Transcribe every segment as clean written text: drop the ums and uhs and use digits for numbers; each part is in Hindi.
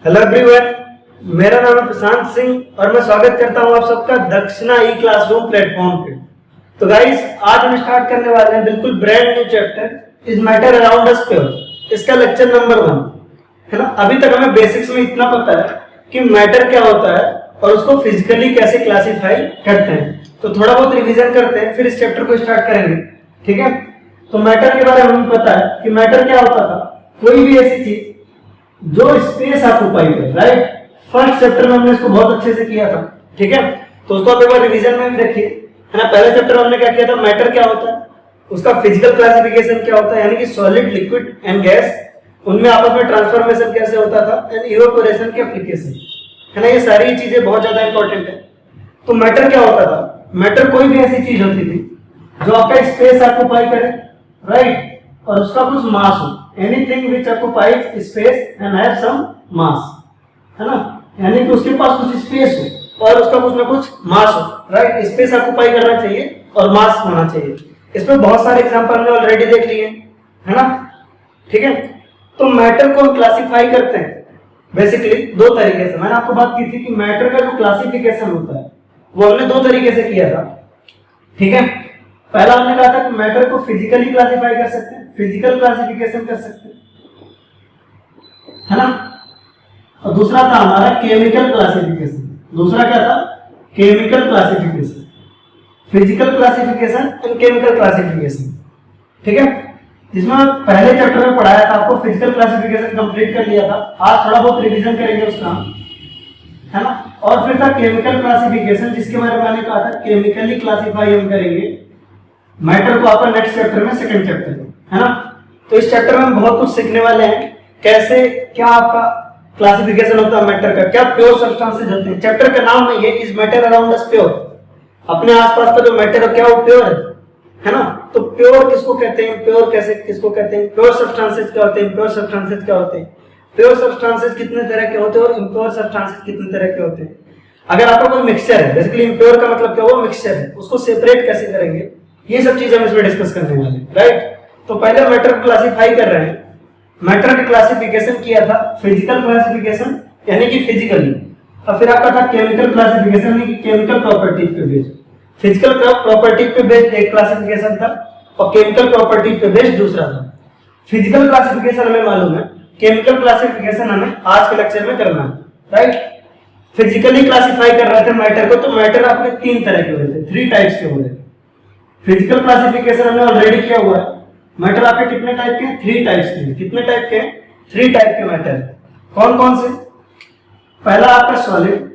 हेलो एवरीवन, मेरा नाम है प्रशांत सिंह और मैं स्वागत करता हूं आप सबका दक्षिणा ई क्लासरूम प्लेटफॉर्म पे। तो गाइस, आज हम स्टार्ट करने वाले हैं बिल्कुल brand new chapter is matter around us pure. इसका लेक्चर नंबर 1 है ना। अभी तक हमें बेसिक्स में इतना पता है कि मैटर क्या होता है और उसको फिजिकली कैसे क्लासिफाई करते हैं। तो थोड़ा बहुत रिवीजन करते हैं, फिर इस चैप्टर को स्टार्ट करेंगे। ठीक है, तो मैटर के बारे में हमें पता है कि मैटर क्या होता था, कोई भी ऐसी चीज जो स्पेस ऑक्युपाई करे। राइट, फर्स्ट चैप्टर में हमने इसको बहुत अच्छे से किया था। ठीक है, तो उसको आप एक बार रिवीजन में भी रखिए, है ना। पहले चैप्टर में हमने क्या किया था, मैटर क्या होता है, उसका फिजिकल क्लासिफिकेशन क्या होता है, यानी कि सॉलिड, लिक्विड एंड गैस, उनमें आपस में ट्रांसफॉर्मेशन कैसे होता था, एंड इवेपोरेशन की एप्लीकेशन, है ना। ये सारी चीजें बहुत ज्यादा इंपॉर्टेंट है। तो मैटर क्या होता था, मैटर कोई भी ऐसी चीज होती थी जो आपका स्पेस ऑक्युपाई करे, राइट, और उसका कुछ मास हो। Anything which occupies space and have some mass, है ना, यानी कि उसके पास कुछ स्पेस हो और उसका कुछ ना कुछ मास हो। राइट, स्पेस ऑक्युपाई करना चाहिए और मास होना चाहिए। इसमें बहुत सारे एग्जांपल हमने ऑलरेडी देख लिए, है ना। ठीक है, तो मैटर को हम क्लासिफाई करते हैं बेसिकली दो तरीके से। मैंने आपको बात की थी कि मैटर का जो क्लासिफिकेशन होता है वो हमने दो तरीके से किया था। ठीक है, पहला हमने कहा था कि मैटर को फिजिकली क्लासिफाई कर सकते हैं, फिजिकल क्लासिफिकेशन कर सकते हैं, है ना। और दूसरा था हमारा केमिकल क्लासिफिकेशन। दूसरा क्या था, chemical classification, physical classification and chemical classification. ठीक है, जिसमें पहले चैप्टर में पढ़ाया था आपको, फिजिकल क्लासिफिकेशन कंप्लीट कर लिया था। आज थोड़ा बहुत रिवीजन करेंगे उसका, है ना। और फिर था केमिकल क्लासिफिकेशन, जिसके बारे में मैंने कहा था केमिकली क्लासिफाई हम करेंगे मैटर को आपका नेक्स्ट चैप्टर में, सेकंड चैप्टर में, है ना। तो इस चैप्टर में हम बहुत कुछ सीखने वाले हैं, कैसे क्या आपका क्लासिफिकेशन होता है मैटर का, क्या प्योर सब्सटेंसेस होते हैं। चैप्टर का नाम है ये is matter around us pure. अपने आसपास का जो मैटर है क्या वो प्योर है ना। तो प्योर किसको कहते हैं, प्योर कैसे किसको कहते हैं, प्योर सब्सटेंसेस क्या होते हैं, इम्प्योर सब्सटेंसेस क्या होते हैं, प्योर सब्सटेंसेस कितने तरह के होते हैं और इम्प्योर सब्सटेंसेस कितने तरह के होते हैं। अगर आपका कोई मिक्सचर है, बेसिकली इम्प्योर का मतलब क्या, वो मिक्सचर है, उसको सेपरेट कैसे करेंगे, ये सब चीजें हम इसमें डिस्कस करने वाले हैं। राइट, तो पहले मैटर को क्लासिफाई कर रहे हैं। मैटर का क्लासिफिकेशन किया था फिजिकल क्लासिफिकेशन यानी कि फिजिकली, और फिर आपका था केमिकल क्लासिफिकेशन यानी कि केमिकल प्रॉपर्टी पे बेस्ड। फिजिकल प्रॉपर्टी पे बेस्ड एक क्लासिफिकेशन था और केमिकल प्रॉपर्टी पे बेस्ड दूसरा था। फिजिकल क्लासिफिकेशन हमें मालूम है, केमिकल क्लासिफिकेशन हमें आज के लेक्चर में करना है। राइट, फिजिकली क्लासिफाई कर रहे थे मैटर को, तो मैटर आपके तीन तरह के हुए थे, 3 टाइप्स के हुए थे। फिजिकल क्लासिफिकेशन हमने ऑलरेडी किया हुआ है। मैटर आपके कितने टाइप के, 3 टाइप्स के। कितने टाइप के, 3 टाइप के मैटर। कौन कौन से, पहला आपका सॉलिड,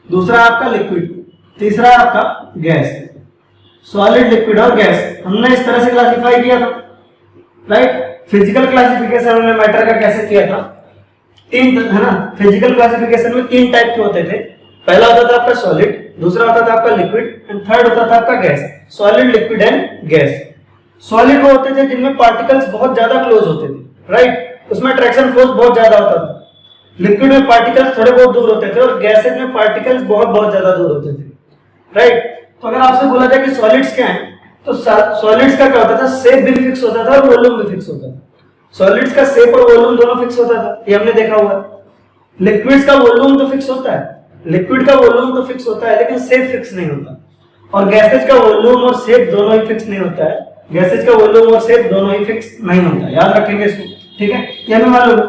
दूसरा आपका लिक्विड, तीसरा आपका गैस। सॉलिड, लिक्विड और गैस हमने इस तरह से क्लासिफाई किया था। राइट, फिजिकल क्लासिफिकेशन हमने मैटर का कैसे किया था, 3, है ना। फिजिकल क्लासिफिकेशन में 3 टाइप के होते थे। पहला होता था आपका सॉलिड, दूसरा होता था आपका लिक्विड एंड थर्ड होता था आपका gas. Solid, liquid and gas. Solid वो होते थे जिनमें पार्टिकल्स बहुत ज्यादा क्लोज होते थे, राइट, उसमें अट्रैक्शन फोर्स बहुत ज्यादा होता था। लिक्विड में पार्टिकल्स थोड़े बहुत दूर होते थे और गैसेज में पार्टिकल्स बहुत बहुत ज्यादा दूर होते थे। राइट, तो अगर आपसे बोला जाए कि सॉलिड्स क्या हैं, तो सॉलिड्स का क्या होता था, शेप भी फिक्स होता था और वॉल्यूम भी फिक्स होता था। सॉलिड्स का शेप और वॉल्यूम दोनों फिक्स होता था, ये हमने देखा हुआ है। लिक्विड्स का वॉल्यूम तो फिक्स होता है, लिक्विड का वॉल्यूम तो फिक्स होता है लेकिन शेप फिक्स नहीं होता। और गैसेज का वॉल्यूम और शेप दोनों ही फिक्स नहीं होता है, गैसेज का वॉल्यूम और शेप दोनों ही फिक्स नहीं होता है, याद रखेंगे इसको। ठीक है, ये हमें मालूम है।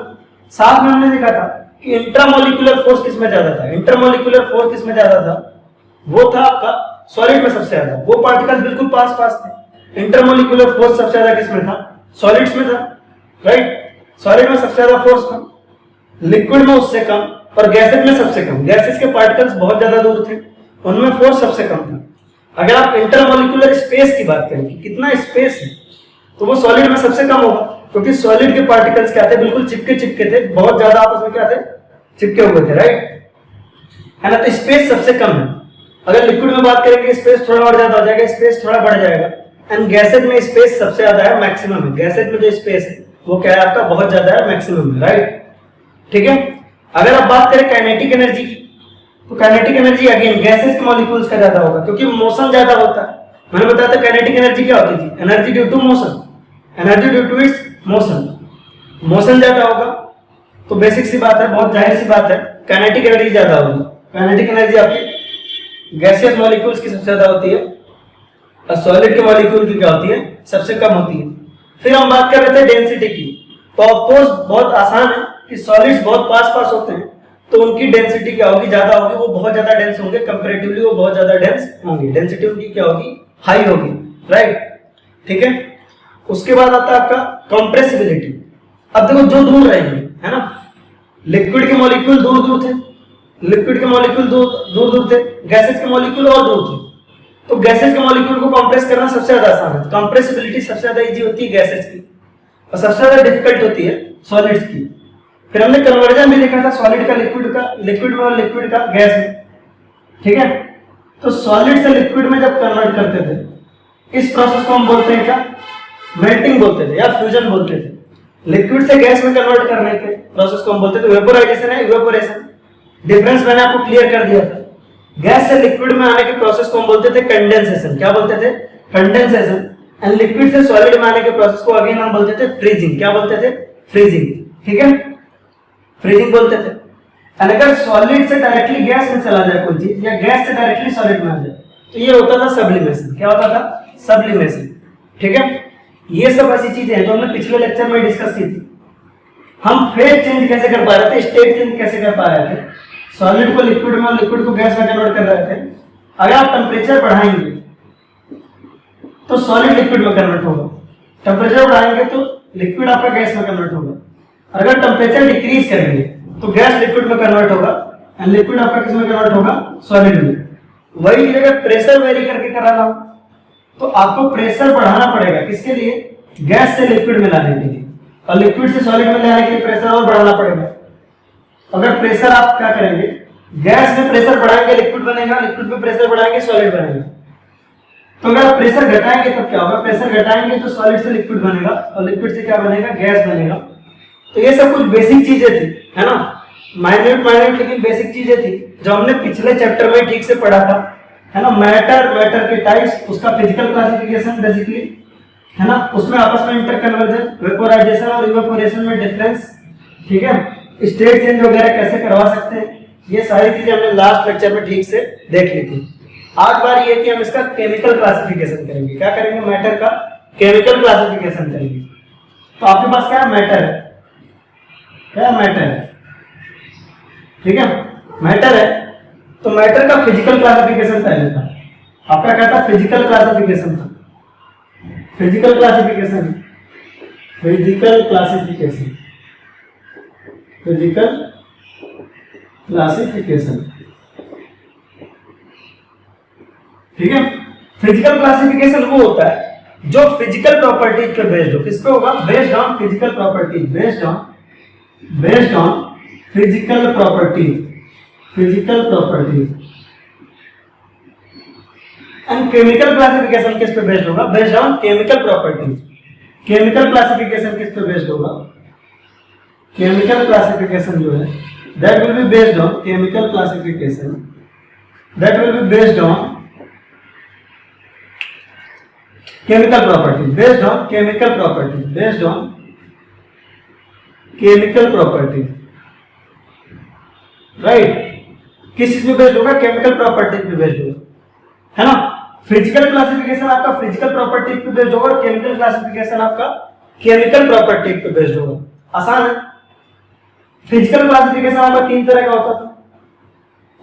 साथ में हमने देखा था कि इंट्रामोलिकुलर फोर्स किसमें ज्यादा था। इंट्रामोलिकुलर फोर्स किसमें ज्यादा था, वो था आपका सॉलिड में सबसे ज्यादा, वो पार्टिकल्स बिल्कुल पास पास थे। इंटरमोलिकुलर फोर्स सबसे ज्यादा किसमें था, सॉलिड्स में था। राइट, सॉलिड में सबसे ज्यादा फोर्स था, लिक्विड में उससे कम और गैसेज में सबसे कम। गैसेज के पार्टिकल्स बहुत ज्यादा दूर थे, उनमें फोर्स सबसे कम था। अगर आप इंटरमोलिकुलर स्पेस की बात करें कि कितना स्पेस है, तो वो सॉलिड में सबसे कम होगा, क्योंकि सॉलिड के पार्टिकल्स क्या थे, बिल्कुल चिपके चिपके थे, बहुत ज्यादा आपस में क्या थे, चिपके हुए थे। राइट, है ना, तो स्पेस सबसे कम है। अगर लिक्विड में बात करेंगे स्पेस थोड़ा और ज्यादा हो जाएगा, स्पेस थोड़ा बढ़ जाएगा। एंड गैसेज में स्पेस सबसे ज्यादा है, मैक्सिमम है। गैसेज में जो स्पेस है वो क्या है आपका, बहुत ज्यादा है, मैक्सिमम है। राइट, ठीक है। अगर आप बात करें काइनेटिक एनर्जी की, तो काइनेटिक एनर्जी अगेन गैसेस के मॉलिक्यूल्स का ज्यादा होगा, क्योंकि मोशन ज्यादा होता है। मैंने बताया था काइनेटिक एनर्जी क्या होती थी, energy due to motion, energy due to its motion. Motion ज्यादा होगा तो बेसिक सी बात है, बहुत जाहिर सी बात है, काइनेटिक एनर्जी ज्यादा होगी। काइनेटिक एनर्जी आपकी गैसियस मॉलिक्यूल्स की सबसे ज्यादा होती है और सॉलिड के मॉलिक्यूल की क्या होती है, सबसे कम होती है। फिर हम बात कर रहे थे डेंसिटी की, तो ऑफकोर्स बहुत आसान है कि सॉलिड्स बहुत पास पास होते हैं तो उनकी डेंसिटी क्या होगी, ज्यादा होगी, वो बहुत ज्यादा डेंस होंगे, कंपैरेटिवली वो बहुत ज्यादा डेंस होंगे, डेंसिटी उनकी क्या होगी, हाई होगी, राइट, ठीक है। उसके बाद आता है आपका कंप्रेसिबिलिटी। अब देखो जो दूर रहेंगे, है ना, लिक्विड के मॉलिक्यूल दूर दूर थे, लिक्विड के मॉलिक्यूल दूर दूर थे, गैसेस के मॉलिक्यूल और दूर थे, तो गैसेस के मॉलिक्यूल को कंप्रेस करना सबसे ज्यादा आसान है। कंप्रेसिबिलिटी सबसे ज्यादा इजी होती है गैसेस की और सबसे ज्यादा डिफिकल्ट होती है सॉलिड्स की। फिर हमने कन्वर्जन भी देखा था सॉलिड का लिक्विड का, लिक्विड में और लिक्विड का गैस में, ठीक है। तो सॉलिड से लिक्विड में जब कन्वर्ट करते थे इस प्रोसेस को हम बोलते हैं क्या, मेल्टिंग बोलते थे या फ्यूजन बोलते थे। लिक्विड से गैस में कन्वर्ट करने के प्रोसेस को हम बोलते थे वेपोराइजेशन है इवेपोरेशन। डिफरेंस मैंने आपको क्लियर कर दिया था। गैस से लिक्विड में आने के प्रोसेस को हम बोलते थे कंडेंसेशन। क्या बोलते थे, कंडेंसेशन। एंड लिक्विड से सॉलिड में आने के प्रोसेस को अगेन हम बोलते थे फ्रीजिंग। क्या बोलते थे, फ्रीजिंग, ठीक है, फ्रीजिंग बोलते थे। एंड अगर सॉलिड से डायरेक्टली गैस में चला जाए कोई चीज या गैस से डायरेक्टली सॉलिड में आ जाए तो ये होता था सब्लिमेशन। क्या होता था, सब्लिमेशन, ठीक है। ये सब ऐसी चीजें हैं जो हमने पिछले लेक्चर में डिस्कस की थी। हम फेज चेंज कैसे कर पा रहे थे, स्टेट चेंज कैसे कर पा रहे थे, सॉलिड को लिक्विड में और लिक्विड को गैस में कन्वर्ट कर रहे थे। अगर आप टेम्परेचर बढ़ाएंगे तो सॉलिड लिक्विड में कन्वर्ट होगा, टेम्परेचर बढ़ाएंगे तो लिक्विड आपका गैस में कन्वर्ट होगा। अगर टेम्परेचर डिक्रीज करेंगे तो गैस लिक्विड में कन्वर्ट होगा एंड लिक्विड आपका किस में कन्वर्ट होगा, सॉलिड में। वही चीज अगर प्रेशर वेरी करके कराना हो तो आपको प्रेशर बढ़ाना पड़ेगा, किसके लिए, गैस से लिक्विड में लाने के लिए, और लिक्विड से सॉलिड में लाने के लिए प्रेशर और बढ़ाना पड़ेगा। अगर प्रेशर आप क्या करेंगे, गैस में प्रेशर बढ़ाएंगे लिक्विड बनेगा, लिक्विड में प्रेशर बढ़ाएंगे सॉलिड बनेगा। तो अगर आप प्रेशर घटाएंगे तब क्या होगा, प्रेशर घटाएंगे तो सॉलिड से लिक्विड बनेगा और लिक्विड से क्या बनेगा, गैस बनेगा। तो ये सब कुछ बेसिक चीजें थी, है ना, माइन्यूट लेकिन बेसिक चीजें थी जो हमने पिछले चैप्टर में ठीक से पढ़ा था, है ना। मैटर के टाइप्स, उसका फिजिकल क्लासिफिकेशन बेसिकली, है ना, उसमें आपस में इंटरकन्वर्जन, वेपोराइजेशन और इवेपोरेशन में डिफरेंस, ठीक है, स्टेट चेंज वगैरह कैसे करवा सकते हैं, ये सारी चीजें हमने लास्ट लेक्चर में ठीक से देख ली थी। आज बार ये कि हम इसका केमिकल क्लासिफिकेशन करेंगे। क्या करेंगे, मैटर का केमिकल क्लासिफिकेशन करेंगे। तो आपके पास क्या है, मैटर है, क्या मैटर है, ठीक है, मैटर है। तो मैटर का फिजिकल क्लासिफिकेशन पहले था, आपका क्या था, फिजिकल क्लासिफिकेशन था, physical classification, physical classification, physical classification, ठीक है। फिजिकल क्लासिफिकेशन वो होता है जो फिजिकल प्रॉपर्टीज पे बेस्ड हो। किस पे होगा, based on physical properties, based on physical properties, physical properties. And chemical classification किस पे बेस्ड होगा, based on chemical properties. Chemical classification किस पे बेस्ड होगा, केमिकल क्लासिफिकेशन जो है that will be based on chemical classification, that will be based on chemical properties, based on chemical properties, based on chemical properties, right। किस चीज पे बेस्ड होगा, केमिकल प्रॉपर्टीज पे बेस्ड होगा, है ना। फिजिकल क्लासिफिकेशन आपका फिजिकल प्रॉपर्टीज पे बेस्ड होगा और केमिकल क्लासिफिकेशन आपका केमिकल प्रॉपर्टीज पे बेस्ड होगा। आसान है। फिजिकल क्लासिफिकेशन आपका तीन तरह का होता था,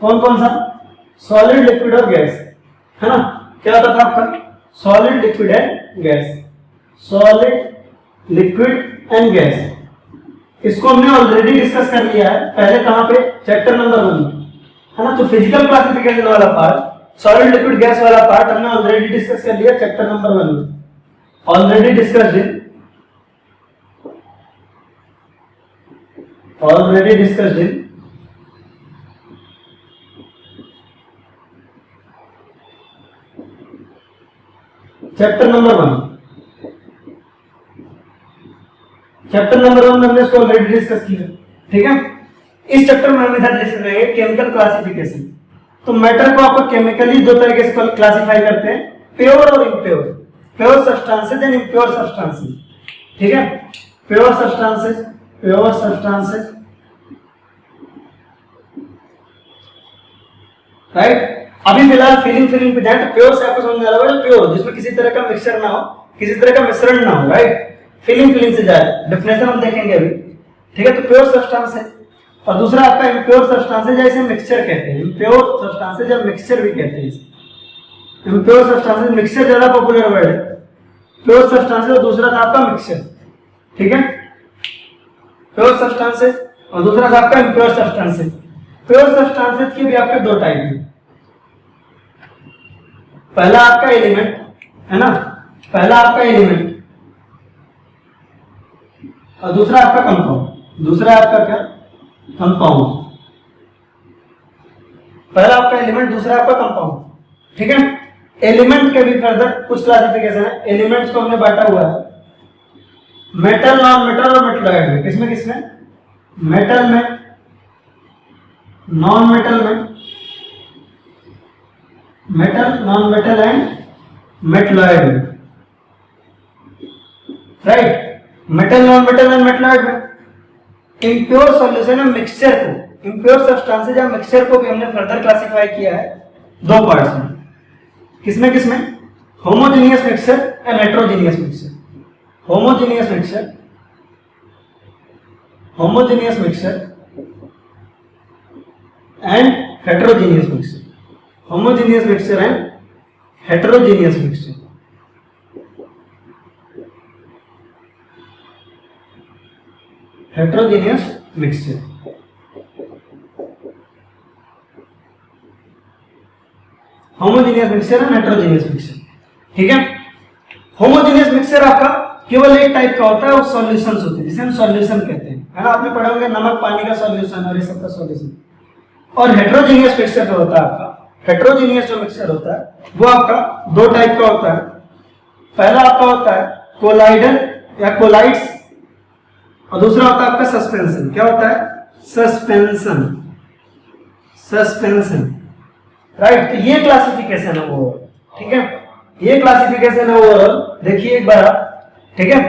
कौन कौन सा, सॉलिड, लिक्विड और गैस, है ना। क्या होता था आपका, solid, liquid and gas, solid, liquid and gas. इसको हमने ऑलरेडी डिस्कस कर लिया है पहले, कहां पे, चैप्टर नंबर 1 में, है ना। तो फिजिकल क्लासिफिकेशन वाला पार्ट, सॉलिड, लिक्विड, गैस वाला पार्ट हमने ऑलरेडी डिस्कस कर लिया चैप्टर नंबर 1 में, already discussed in chapter number 1। Chapter number 1 में हमने इसको ऑलरेडी डिस्कस किया, ठीक है। इस चैप्टर में हम इधर डिस्कस करेंगे केमिकल क्लासिफिकेशन। तो मैटर को आप केमिकली दो तरीके से क्लासिफाई करते हैं, प्योर और impure, pure substances and impure substances, ठीक है। Pure substances right. अभी फिलहाल फीलिंग पे ध्यान, तो प्योर से आपको समझ में आ रहा होगा, प्योर जिसमें किसी तरह का मिक्सचर ना हो, किसी तरह का मिश्रण ना हो, राइट। फीलिंग से जाए, डेफिनेशन हम देखेंगे अभी, ठीक है। तो प्योर सब्सटेंस है। और दूसरा आपका इम्प्योर सब्सटेंस है, जैसे मिक्सचर कहते हैं, इम्प्योर सब्सटेंस या मिक्सचर भी कहते हैं। इम्प्योर सब्सटेंस, मिक्सचर ज्यादा पॉपुलर वर्ड है, प्योर सब्सटेंस और दूसरा था आपका मिक्सचर, ठीक है। प्योर सब्सटेंस और दूसरा था आपका इम्प्योर सब्सटेंस। प्योर सब्सटेंसेस के भी आपके दो टाइप हैं। पहला आपका एलिमेंट है ना, पहला आपका एलिमेंट और दूसरा आपका कंपाउंड। दूसरा आपका क्या, कंपाउंड। पहला आपका एलिमेंट, दूसरा आपका कंपाउंड, ठीक है। एलिमेंट के भी फर्दर कुछ क्लासिफिकेशन है। एलिमेंट्स को हमने बांटा हुआ है मेटल, नॉन मेटल और मेटलॉइड में। किसमें किसमें, मेटल में, नॉन मेटल में, metal, non metal and metalloid में, right. Metal, non metal and metalloid में। इम्प्योर सॉल्यूशन और मिक्सचर को, इम्प्योर सब्सटेंसेस या मिक्सचर को भी हमने फर्दर क्लासिफाई किया है दो पार्ट्स में। किसमें किसमें, homogeneous mixture and heterogeneous mixture. Homogeneous mixture, homogeneous mixture and heterogeneous mixture. Homogeneous mixture and heterogeneous mixture. Heterogeneous mixture, homogeneous mixture and heterogeneous mixture, ठीक है। होमोजेनियस मिक्सचर आपका केवल एक टाइप का होता है, वो सॉल्यूशंस होते हैं, जिसे हम सॉल्यूशन कहते हैं, है ना। आपने पढ़ा होगा नमक पानी का सॉल्यूशन और ये सब का सॉल्यूशन। और हेटेरोजेनियस मिक्सचर जो होता है आपका, हेटेरोजेनियस जो मिक्सचर होता है वो आपका दो टाइप का होता है। पहला आपका होता है कोलाइडल या कोलाइड्स और दूसरा होता है आपका सस्पेंशन। क्या होता है, सस्पेंशन, सस्पेंशन, राइट। तो ये क्लासिफिकेशन है वो, ठीक है। ये क्लासिफिकेशन है वो, देखिए एक बार आप, ठीक है।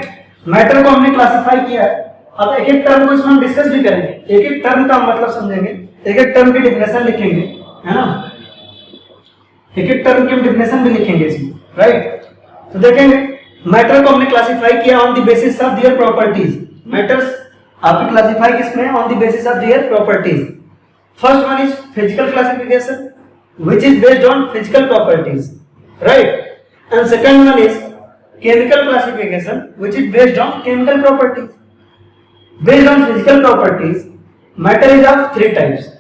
मैटर को हमने क्लासिफाई किया है। अब एक एक टर्म को इसमें हम डिस्कस भी करेंगे, एक एक टर्म का मतलब समझेंगे, एक एक टर्म की डेफिनेशन लिखेंगे, है ना। एक एक टर्म की हम डेफिनेशन भी लिखेंगे इसमें, राइट। तो देखेंगे मैटर को हमने क्लासिफाई किया on the basis of their properties. Matters आपने क्लासिफाई किसमें, on the basis of their properties. First one is physical classification which is based on physical properties, right? And second one is chemical classification which is based on chemical properties. Based on physical properties, matter is of three types,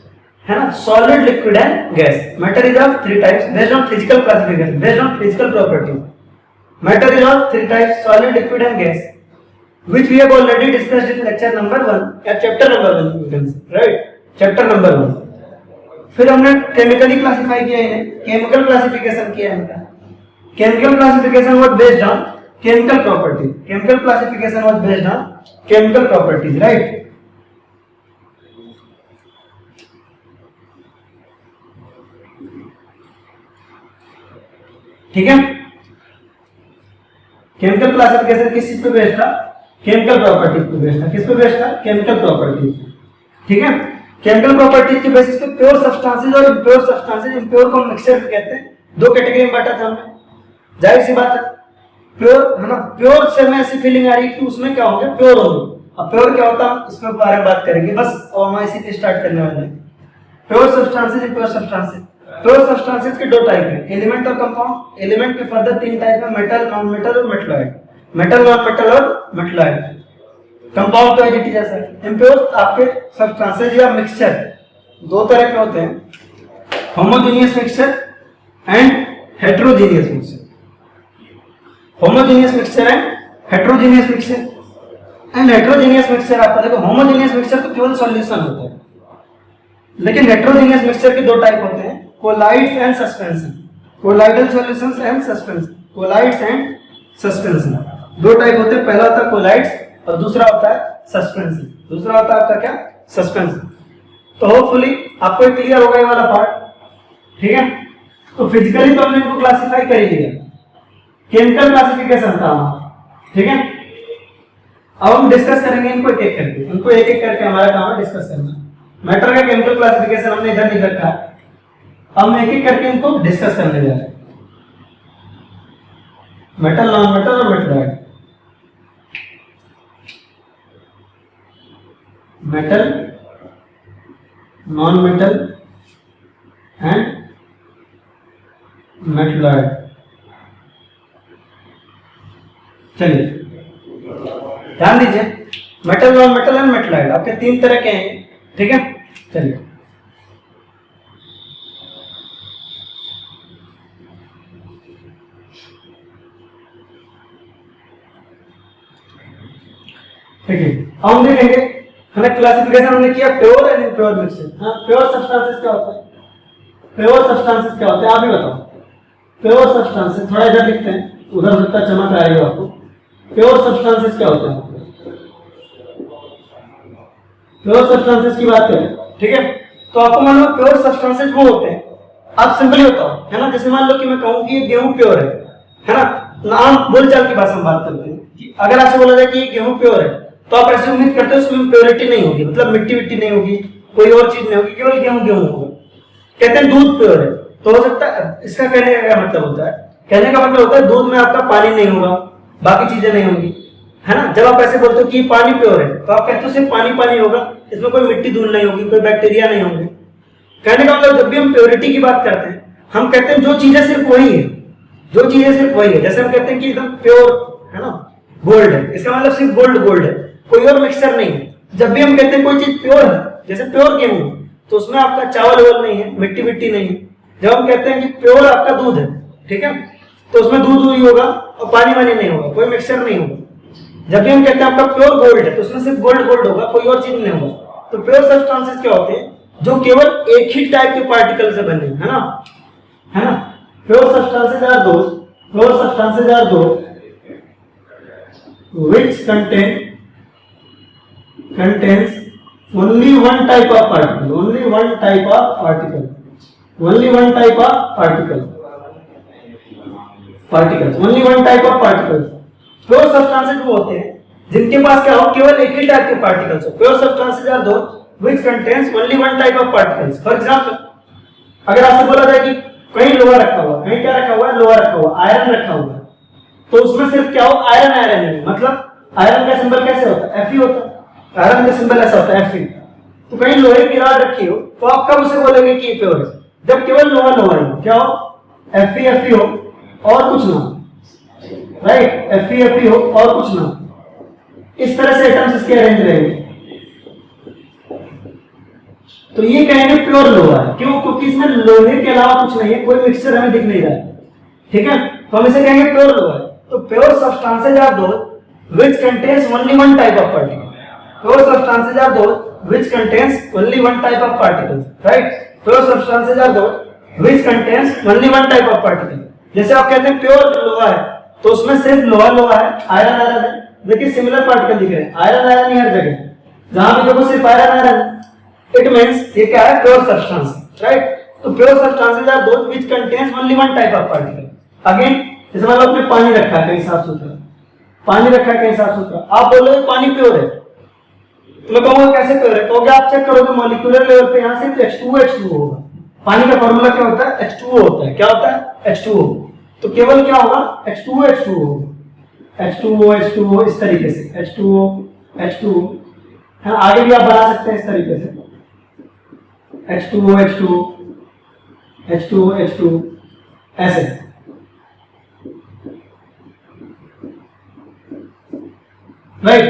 है ना, solid, liquid and gas. Matter is of three types based on physical classification, based on physical properties. Matter is of three types, solid, liquid and gas, which we have already discussed in lecture number 1 या chapter number 1 you can say, right? Chapter number 1. फिर हमने केमिकली क्लासिफाई किया इन्हें, केमिकल क्लासिफिकेशन किया इनका। Chemical classification was based on chemical properties. Chemical classification was based on chemical properties, right. ठीक है। केमिकल क्लासिफिकेशन किस चीज पे बेस्ड था, केमिकल प्रॉपर्टीज पे बेस्ड था। किस पे बेस्ड था, केमिकल प्रॉपर्टीज, ठीक है। केमिकल प्रॉपर्टीज के बेसिस पे प्योर सब्सटेंसेस और इम्प्योर सब्सटेंसेस, इम्प्योर को मिक्सचर भी कहते हैं, दो कैटेगरी में बांटा था हमने। जाहिर सी बात है, प्योर है ना, प्योर से हमें ऐसी फीलिंग आ रही है कि उसमें क्या होंगे, प्योर होंगे। अब प्योर क्या होता है इसमें बारे में बात करेंगे बस, और हम इसी पे स्टार्ट करने वाले हैं। Pure substances, impure substances. Pure substances के दो टाइप हैं, एलिमेंट और कंपाउंड। एलिमेंट के फर्दर तीन टाइप है, मेटल, नॉन मेटल और मेटलॉइड। मेटल, नॉन मेटल और मेटलॉइड। कंपाउंड तो है जैसा। इम्प्योर आपके सब्सटेंसेस या मिक्सचर दो तरह के होते हैं, homogeneous mixture and heterogeneous mixture. Homogeneous mixture and heterogeneous mixture. And heterogeneous mixture आपका देखो, होमोजेनियस मिक्सचर तो केवल सॉल्यूशन होता है, लेकिन हेटेरोजेनियस मिक्सचर के दो टाइप होते हैं, colloids and suspension. Colloidal solutions and suspension. Colloids and suspension दो टाइप होते हैं, पहला होता है कोलाइड्स और दूसरा होता है सस्पेंशन। दूसरा होता है आपका क्या, सस्पेंशन। तो होपफुली आपको क्लियर होगा ये वाला पार्ट, ठीक है। तो फिजिकली तो हमने इनको क्लासिफाई कर ही लिया, केमिकल क्लासिफिकेशन था, ठीक है। अब हम डिस्कस करेंगे इनको एक एक करके, इनको एक एक करके हमारा काम है डिस्कस करना। मैटर का केमिकल क्लासिफिकेशन हमने इधर लिख रखा है। हम एक एक करके इनको डिस्कस करने जा रहे हैं। मेटल, नॉन मेटल और metalloid. Metal, non metal and metalloid. चलिए ध्यान दीजिए, metal, non metal and metalloid आपके 3 तरह के हैं, ठीक है। चलिए ठीक है, हम देखेंगे हमें क्लासिफिकेशन हमने किया प्योर एंड इम्प्योर मिक्सचर। हाँ, प्योर सब्सटेंसेस क्या होता है? प्योर सब्सटेंसेस क्या होते हैं आप ही बताओ। प्योर सब्सटेंसेस, थोड़ा इधर लिखते हैं, उधर जितना चमक आएगा आपको। प्योर सब्सटेंसेस क्या होते हैं? प्योर सब्सटेंसेस की बात करें, ठीक है, तो आपको मालूम है प्योर सब्सटेंसेस वो होते हैं, आप सिंपली बताओ, है ना। जैसे मान लो कि मैं कहूँ कि ये गेहूं प्योर है ना, नाम बोलचाल की भाषा में बात करते हैं। अगर आपसे बोला जाए कि ये गेहूं प्योर है, तो आप ऐसे उम्मीद करते हो उसमें प्योरिटी नहीं होगी, मतलब मिट्टी विट्टी नहीं होगी, कोई और चीज नहीं होगी, केवल गेहूं गेहूं होगा। कहते हैं दूध प्योर है, तो हो सकता है, इसका कहने का क्या मतलब होता है? कहने का मतलब होता है दूध में आपका पानी नहीं होगा, बाकी चीजें नहीं होंगी, है ना। जब आप ऐसे बोलते हो कि पानी प्योर है, तो आप कहते हो सिर्फ पानी पानी होगा, इसमें कोई मिट्टी धूल नहीं होगी, कोई बैक्टीरिया नहीं होंगे। कहने का मतलब जब भी हम प्योरिटी की बात करते हैं, हम कहते हैं जो चीजें सिर्फ वही है, जो चीजें सिर्फ वही है। जैसे हम कहते हैं कि एकदम प्योर है ना, गोल्ड है, इसका मतलब सिर्फ गोल्ड गोल्ड है, कोई और मिक्सचर नहीं है। जब भी हम कहते हैं कोई चीज प्योर है, जैसे प्योर गेहूं, तो उसमें आपका चावल वोल नहीं है, मिट्टी मिट्टी नहीं है। जब हम कहते हैं कि प्योर आपका दूध है, ठीक है, तो उसमें दूध ही होगा और पानी वानी नहीं होगा, कोई मिक्सचर नहीं होगा। जब भी हम कहते हैं आपका प्योर गोल्ड है, तो उसमें सिर्फ गोल्ड गोल्ड होगा, कोई और चीज नहीं होगा। तो प्योर सब्सटेंसेस क्या होते हैं? जो केवल एक ही टाइप के पार्टिकल से बने, है ना, है ना। Pure substances are those, pure substances are those which contains only one type of particle, only one type of particle, only one type of particle, particles, only one type of particles। Pure substances वो होते हैं जिनके पास क्या हो, केवल एक ही टाइप के पार्टिकल्स हो। Pure substances are those which contains only one type of particles। For example, अगर आपसे बोला जाए कि कहीं लोहा रखा हुआ, कहीं क्या रखा हुआ है, लोहा रखा हुआ, आयरन रखा हुआ है, तो उसमें सिर्फ क्या हो, आयरन आयरन है। मतलब आयरन का सिंबल कैसे होता है? Fe होता है। आयरन का सिंबल ऐसा होता है Fe। तो कहीं लोहे की रॉड रखी हो, तो आप कब उसे बोलेंगे कि प्योर है? जब केवल लोहा लोहा ही हो, क्या हो, Fe हो और कुछ ना, राइट, Fe हो और कुछ ना। इस तरह से एटम्स इसके अरेंज रहेंगे, तो ये कहेंगे प्योर लोहा है। क्यों? क्योंकि इसमें लोहे के अलावा कुछ नहीं है, कोई मिक्सचर हमें दिख नहीं रहा है, ठीक है, तो हम इसे कहेंगे प्योर लोहा है। तो pure substances are those which contains only one type of particle. Pure substances are those which contains only one type of particles, right. Pure substances are those which contains only one type of particle. जैसे आप कहते हैं प्योर लोहा है, तो उसमें सिर्फ लोहा लोहा है, आयरन आयरन है। देखिए सिमिलर पार्टिकल दिख रहे हैं, आयरन आयरन ही हर जगह, जहां भी देखो सिर्फ आयरन आयरन। इट मींस ये क्या है, प्योर सब्सटेंस, राइट। तो pure substances are those which contains only one type of particle. Again, जैसे मान लो आपने पानी रखा है कहीं साफ सुथरा, पानी रखा है कहीं साफ सुथरा, आप बोलोगे पानी प्योर है, तो मैं कहूंगा कैसे प्योर है? कहोगे आप चेक करोगे मॉलिक्यूलर लेवल पे, यहां सिर्फ H2O होगा। पानी का फॉर्मूला क्या होता है? H2O होता है। क्या होता है? H2O। तो केवल क्या होगा? H2O H2O H2O, इस तरीके से H2O H2O, है ना। आगे भी आप बना सकते हैं इस तरीके से H2O H2O H2O H2O, ऐसे। राइट,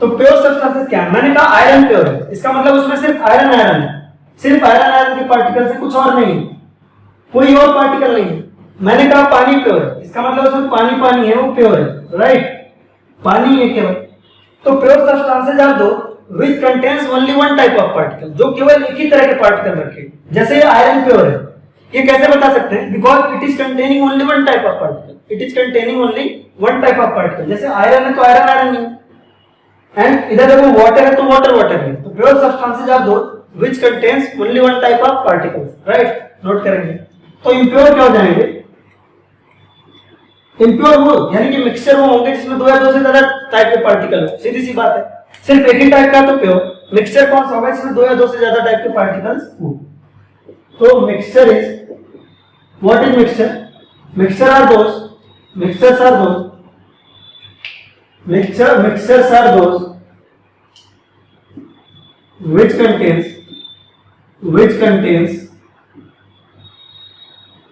तो प्योर सब्सटेंसेस क्या है? मैंने कहा आयरन प्योर है, इसका मतलब उसमें सिर्फ आयरन आयरन है, सिर्फ आयरन आयरन के पार्टिकल से, कुछ और नहीं, कोई और पार्टिकल नहीं है। मैंने कहा पानी प्योर है, इसका मतलब उसमें पानी पानी है, वो प्योर है, राइट, पानी है केवल। तो प्योर सब्सटेंसेस आर दो which contains only one type of particle, जो केवल एक ही तरह के पार्टिकल रखे। जैसे आयरन प्योर है, ये कैसे बता सकते हैं? Because it is containing only one type of particle, it is containing only one type of particle. जैसे आयरन है तो आयरन आयरन ही है, एंड इधर देखो वाटर है तो वाटर वाटर है। तो प्योर सब्सटेंसेस आर दो which contains only one type of particles, right, note करेंगे। तो इम्प्योर क्या हो जाएंगे? इम्प्योर वो यानी कि मिक्सचर वो होंगे जिसमें दो या दो से ज्यादा टाइप के पार्टिकल हो, सीधी सी बात है। सिर्फ एक ही टाइप का तो प्योर, मिक्सचर कौन सा होगा जिसमें दो या दो से ज्यादा टाइप के पार्टिकल्स हो। तो mixture is, what is mixture? Mixture are those, mixtures are those, mixtures are those which contains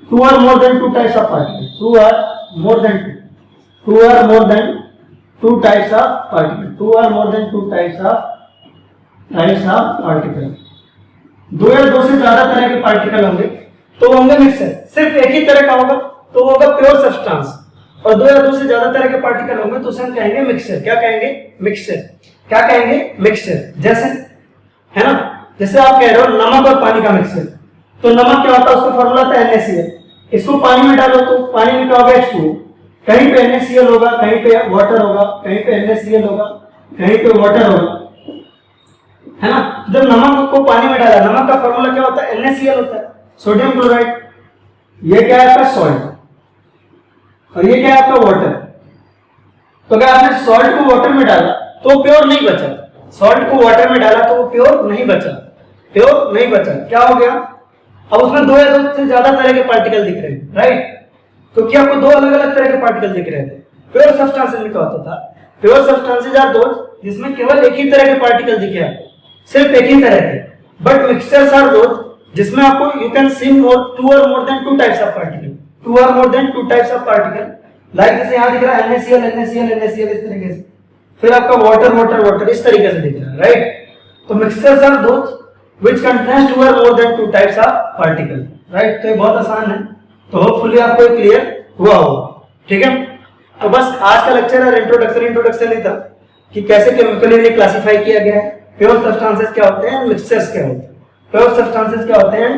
two or more than two types of particles, two or more than two types of particles, particle, दो या दो से ज्यादा तरह के पार्टिकल होंगे तो होंगे मिक्सचर। सिर्फ एक ही तरह का होगा तो होगा प्योर सब्सटेंस, और दो या दो से ज्यादा तरह के पार्टिकल होंगे तो उसे हम कहेंगे मिक्सचर। क्या कहेंगे? मिक्सचर। क्या कहेंगे? मिक्सचर। जैसे है ना, जैसे आप कह रहे हो नमक और पानी का मिक्सचर, तो नमक क्या होता है? उसका फॉर्मूला था NaCl। इसको पानी में डालो तो पानी में क्या होगा? H2O। कहीं पे NaCl होगा, कहीं पे वाटर होगा, कहीं पे NaCl होगा, कहीं पे वाटर होगा, है ना। जब नमक को पानी में डाला, नमक का फॉर्मूला क्या होता है? NaCl होता है, सोडियम क्लोराइड। ये क्या है आपका? सॉल्ट। और ये क्या है आपका? वाटर। तो अगर आपने सॉल्ट को वाटर में डाला तो प्योर नहीं बचा, सॉल्ट को वाटर में डाला तो वो प्योर नहीं बचा, क्या हो गया? अब उसमें दो या दो से ज्यादा तरह के पार्टिकल दिख रहे हैं, राइट? क्योंकि आपको दो अलग अलग तरह के पार्टिकल दिख रहे थे। प्योर सब्सटेंसेस लिखा होता था, प्योर सब्सटेंसेस आर दोज जिसमें केवल एक ही तरह के पार्टिकल दिखे आपको, सिर्फ एक ही तरह के। बट मिक्सचर्स आर दोज जिसमें आपको यू कैन सी टू और more than two types of particle, like जैसे यहाँ दिख रहा है NaCl इस तरीके से, फिर आपका वाटर इस तरीके से दिख रहा है, राइट? तो mixtures are those which contains two or more than two types of particle, right? तो ये बहुत आसान है, तो होपफुली आपको ये क्लियर हुआ होगा, ठीक है? तो बस आज का लेक्चर है इंट्रोडक्शन ही था कि कैसे केमिकली क्लासिफाई किया गया है, प्योर सब्सटेंसेस क्या होते हैं, मिक्सचर्स क्या होते हैं,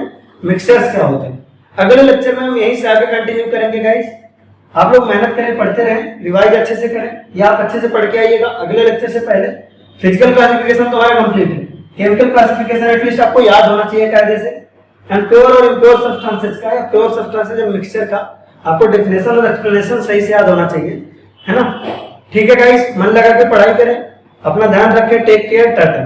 मिक्सचर्स क्या होते हैं। अगले लेक्चर में हम यहीं से आगे कंटिन्यू करेंगे गाइस। आप लोग मेहनत करें, पढ़ते रहें, रिवाइज अच्छे से करें, या आप अच्छे से पढ़ के आइएगा। अगले लेक्चर से पहले फिजिकल क्लासिफिकेशन तुम्हारा कंप्लीट है, केमिकल क्लासिफिकेशन एटलीस्ट आपको याद होना चाहिए कायदे से, एंड प्योर और इम्प्योर सब्सटेंसेस का या प्योर सब्सटेंसेस और मिक्सचर का आपको डेफिनेशन और एक्सप्लेनेशन सही से याद होना चाहिए, है ना? ठीक है गाइस, मन लगा के पढ़ाई करें, अपना ध्यान रखें, टेक केयर, टाटा।